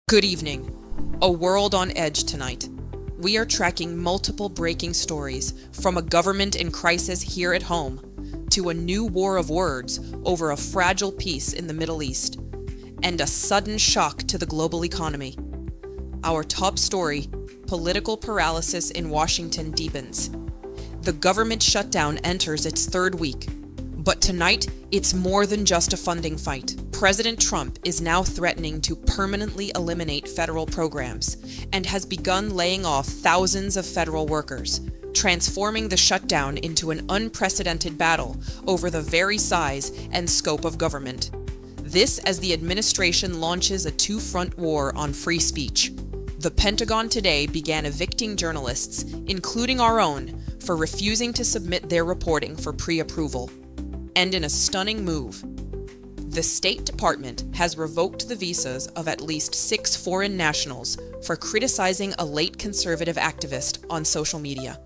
Good evening. A world on edge tonight. We are tracking multiple breaking stories, from a government in crisis here at home to a new war of words over a fragile peace in the Middle East, and a sudden shock to the global economy. Our top story: political paralysis in Washington deepens. The government shutdown enters its third week. But tonight, it's more than just a funding fight. President Trump is now threatening to permanently eliminate federal programs and has begun laying off thousands of federal workers, transforming the shutdown into an unprecedented battle over the very size and scope of government. This as the administration launches a two-front war on free speech. The Pentagon today began evicting journalists, including our own, for refusing to submit their reporting for pre-approval. And in a stunning move, the State Department has revoked the visas of at least 6 foreign nationals for criticizing a late conservative activist on social media.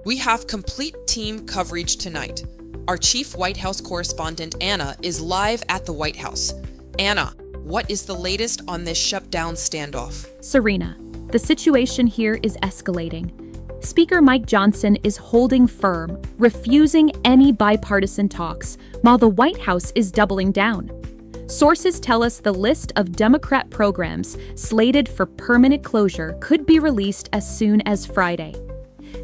We have complete team coverage tonight. Our chief White House correspondent, Anna, is live at the White House. Anna, what is the latest on this shutdown standoff? Serena, the situation here is escalating. Speaker Mike Johnson is holding firm, refusing any bipartisan talks, while the White House is doubling down. Sources tell us the list of Democrat programs slated for permanent closure could be released as soon as Friday.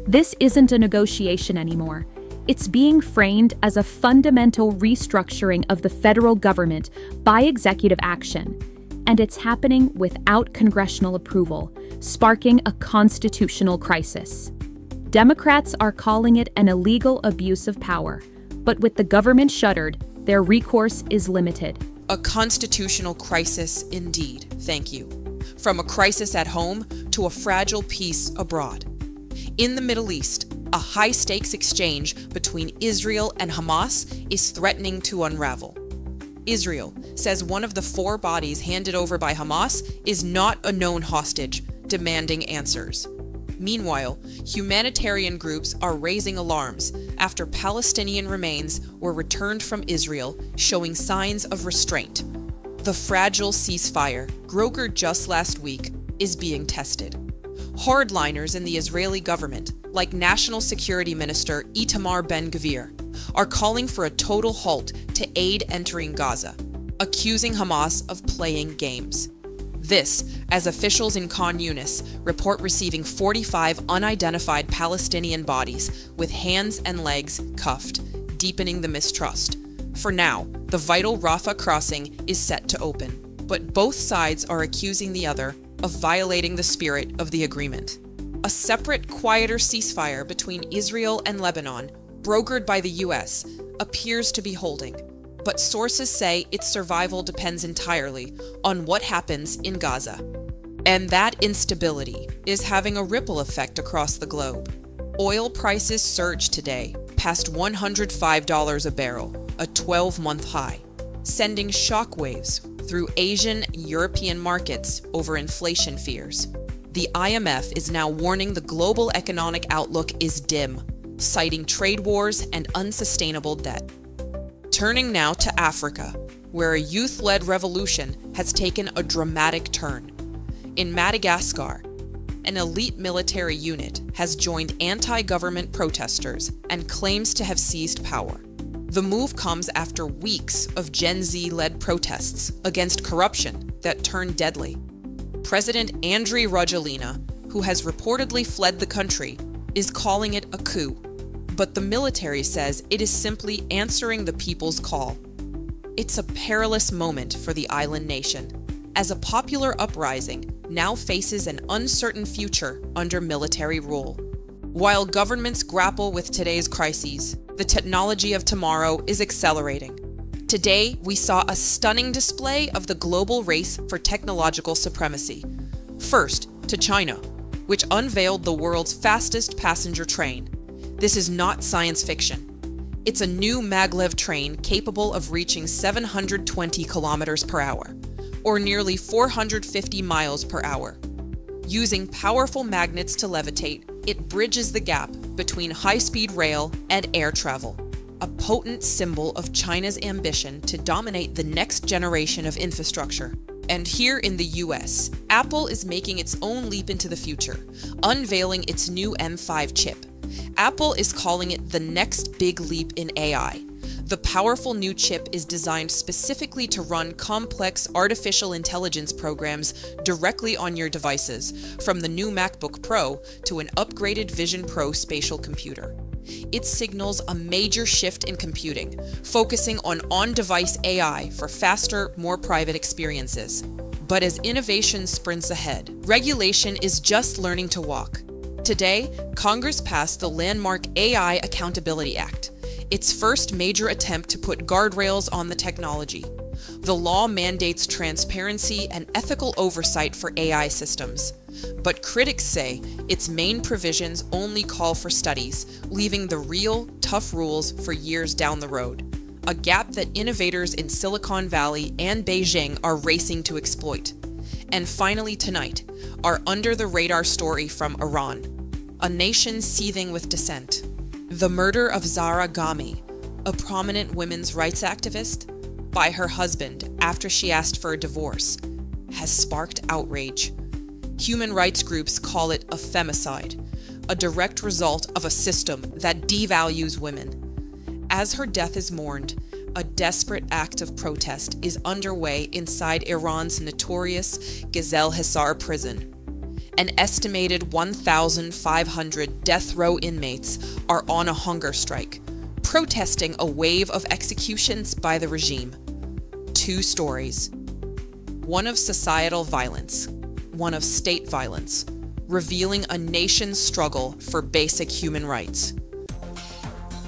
This isn't a negotiation anymore. It's being framed as a fundamental restructuring of the federal government by executive action. And it's happening without congressional approval, sparking a constitutional crisis. Democrats are calling it an illegal abuse of power, but with the government shuttered, their recourse is limited. A constitutional crisis indeed, thank you. From a crisis at home to a fragile peace abroad. In the Middle East, a high-stakes exchange between Israel and Hamas is threatening to unravel. Israel says one of the 4 bodies handed over by Hamas is not a known hostage, demanding answers. Meanwhile, humanitarian groups are raising alarms after Palestinian remains were returned from Israel, showing signs of restraint. The fragile ceasefire, brokered just last week, is being tested. Hardliners in the Israeli government, like National Security Minister Ben-Gvir, are calling for a total halt to aid entering Gaza, accusing Hamas of playing games. This, as officials in Khan Yunis report receiving 45 unidentified Palestinian bodies with hands and legs cuffed, deepening the mistrust. For now, the vital Rafah crossing is set to open, but both sides are accusing the other of violating the spirit of the agreement. A separate, quieter ceasefire between Israel and Lebanon, brokered by the US, appears to be holding, but sources say its survival depends entirely on what happens in Gaza. And that instability is having a ripple effect across the globe. Oil prices surged today, past $105 a barrel, a 12-month high, sending shockwaves through Asian and European markets over inflation fears. The IMF is now warning the global economic outlook is dim, citing trade wars and unsustainable debt. Turning now to Africa, where a youth-led revolution has taken a dramatic turn. In Madagascar, an elite military unit has joined anti-government protesters and claims to have seized power. The move comes after weeks of Gen Z-led protests against corruption that turned deadly. President Rajoelina, who has reportedly fled the country, is calling it a coup. But the military says it is simply answering the people's call. It's a perilous moment for the island nation, as a popular uprising now faces an uncertain future under military rule. While governments grapple with today's crises, the technology of tomorrow is accelerating. Today, we saw a stunning display of the global race for technological supremacy. First, to China, which unveiled the world's fastest passenger train. This is not science fiction. It's a new maglev train capable of reaching 720 kilometers per hour, or nearly 450 miles per hour. Using powerful magnets to levitate, it bridges the gap between high-speed rail and air travel, a potent symbol of China's ambition to dominate the next generation of infrastructure. And here in the US, Apple is making its own leap into the future, unveiling its new M5 chip. Apple is calling it the next big leap in AI. The powerful new chip is designed specifically to run complex artificial intelligence programs directly on your devices, from the new MacBook Pro to an upgraded Vision Pro spatial computer. It signals a major shift in computing, focusing on-device AI for faster, more private experiences. But as innovation sprints ahead, regulation is just learning to walk. Today, Congress passed the landmark AI Accountability Act, its first major attempt to put guardrails on the technology. The law mandates transparency and ethical oversight for AI systems. But critics say its main provisions only call for studies, leaving the real, tough rules for years down the road. A gap that innovators in Silicon Valley and Beijing are racing to exploit. And finally tonight, our under-the-radar story from Iran, a nation seething with dissent. The murder of Zahra Ghaemi, a prominent women's rights activist, by her husband after she asked for a divorce, has sparked outrage. Human rights groups call it a femicide, a direct result of a system that devalues women. As her death is mourned, a desperate act of protest is underway inside Iran's notorious Ghezel Hesar Prison. An estimated 1,500 death row inmates are on a hunger strike, protesting a wave of executions by the regime. Two stories. One of societal violence, one of state violence, revealing a nation's struggle for basic human rights.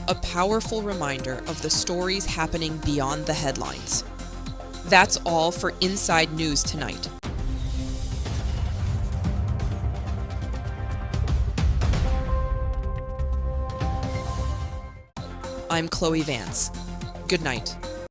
A powerful reminder of the stories happening beyond the headlines. That's all for Inside News tonight. I'm Chloe Vance. Good night.